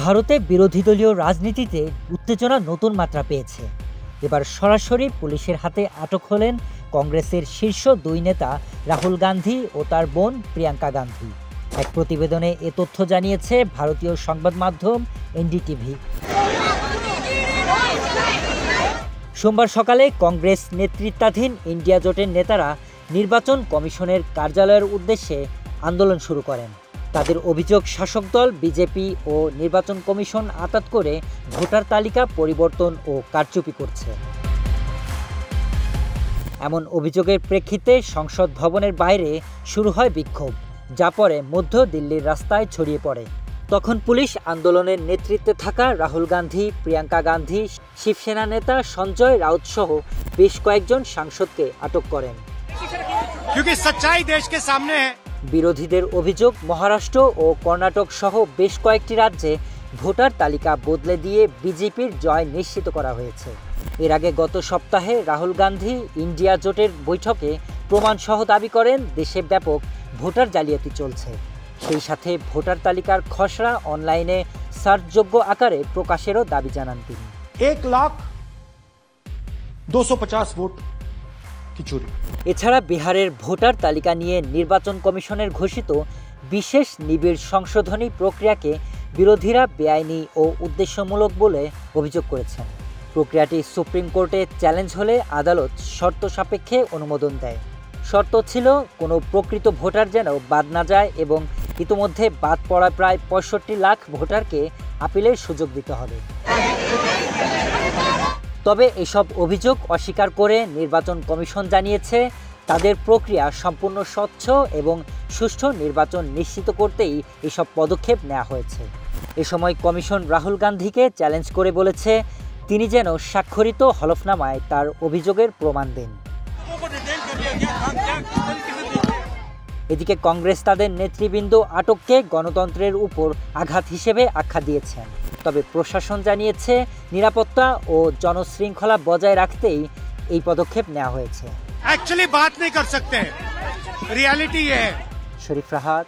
ভারতে বিরোধী দলীয় রাজনীতিতে উত্তেজনা নতুন মাত্রা পেয়েছে। এবার সরাসরি পুলিশের হাতে আটক হলেন কংগ্রেসের শীর্ষ দুই নেতা রাহুল গান্ধী ও তার বোন প্রিয়াঙ্কা গান্ধী। এক প্রতিবেদনে এ তথ্য জানিয়েছে ভারতীয় সংবাদ মাধ্যম এনডিটিভি। সোমবার সকালে কংগ্রেস নেতৃত্বাধীন ইন্ডিয়া জোটের নেতারা নির্বাচন কমিশনের কার্যালয়ের উদ্দেশ্যে আন্দোলন শুরু করেন। তাদের অভিযোগ, শাসক দল বিজেপি ও নির্বাচন কমিশন আঁতাত করে ভোটার তালিকা পরিবর্তন ও কারচুপি করছে। এমন অভিযোগের প্রেক্ষিতে সংসদ ভবনের বাইরে শুরু হয় বিক্ষোভ, যা পরে মধ্য দিল্লির রাস্তায় ছড়িয়ে পড়ে। তখন পুলিশ আন্দোলনের নেতৃত্বে থাকা রাহুল গান্ধী, প্রিয়াঙ্কা গান্ধী, শিবসেনা নেতা সঞ্জয় রাউত সহ বেশ কয়েকজন সাংসদকে আটক করেন। বিরোধীদের অভিযোগ, মহারাষ্ট্র ও কর্ণাটক সহ বেশ কয়েকটি রাজ্যে ভোটার তালিকা বদলে দিয়ে বিজেপির জয় নিশ্চিত করা হয়েছে। এর আগে গত সপ্তাহে রাহুল গান্ধী ইন্ডিয়া জোটের বৈঠকে প্রমাণসহ দাবি করেন দেশে ব্যাপক ভোটার জালিয়াতি চলছে। সেই সাথে ভোটার তালিকার খসড়া অনলাইনে সার্চযোগ্য আকারে প্রকাশেরও দাবি জানান তিনি। 1,250,000 ভোট কি চুরি। এছাড়া বিহারের ভোটার তালিকা নিয়ে নির্বাচন কমিশনের ঘোষিত বিশেষ নিবিড় সংশোধনী প্রক্রিয়াকে বিরোধীরা বেআইনি ও উদ্দেশ্যমূলক বলে অভিযোগ করেছেন। প্রক্রিয়াটি সুপ্রিম কোর্টে চ্যালেঞ্জ হলে আদালত শর্ত সাপেক্ষে অনুমোদন দেয়। শর্ত ছিল কোনো প্রকৃত ভোটার যেন বাদ না যায় এবং ইতোমধ্যে বাদ পড়া প্রায় ৬৫ লাখ ভোটারকে আপিলের সুযোগ দিতে হবে। তবে এসব অভিযোগ অস্বীকার করে নির্বাচন কমিশন জানিয়েছে, তাদের প্রক্রিয়া সম্পূর্ণ স্বচ্ছ এবং সুষ্ঠু নির্বাচন নিশ্চিত করতেই এসব পদক্ষেপ নেওয়া হয়েছে। এ সময় কমিশন রাহুল গান্ধীকে চ্যালেঞ্জ করে বলেছে, তিনি যেন স্বাক্ষরিত হলফনামায় তার অভিযোগের প্রমাণ দেন। এদিকে কংগ্রেস তাদের নেতৃবৃন্দ আটককে গণতন্ত্রের উপর আঘাত হিসেবে আখ্যা দিয়েছেন। তবে প্রশাসন জানিয়েছে, নিরাপত্তা ও জনশৃঙ্খলা বজায় রাখতেই এই পদক্ষেপ নেওয়া হয়েছে। Reality Sharif Rahat,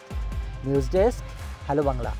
news desk, hello Bangla.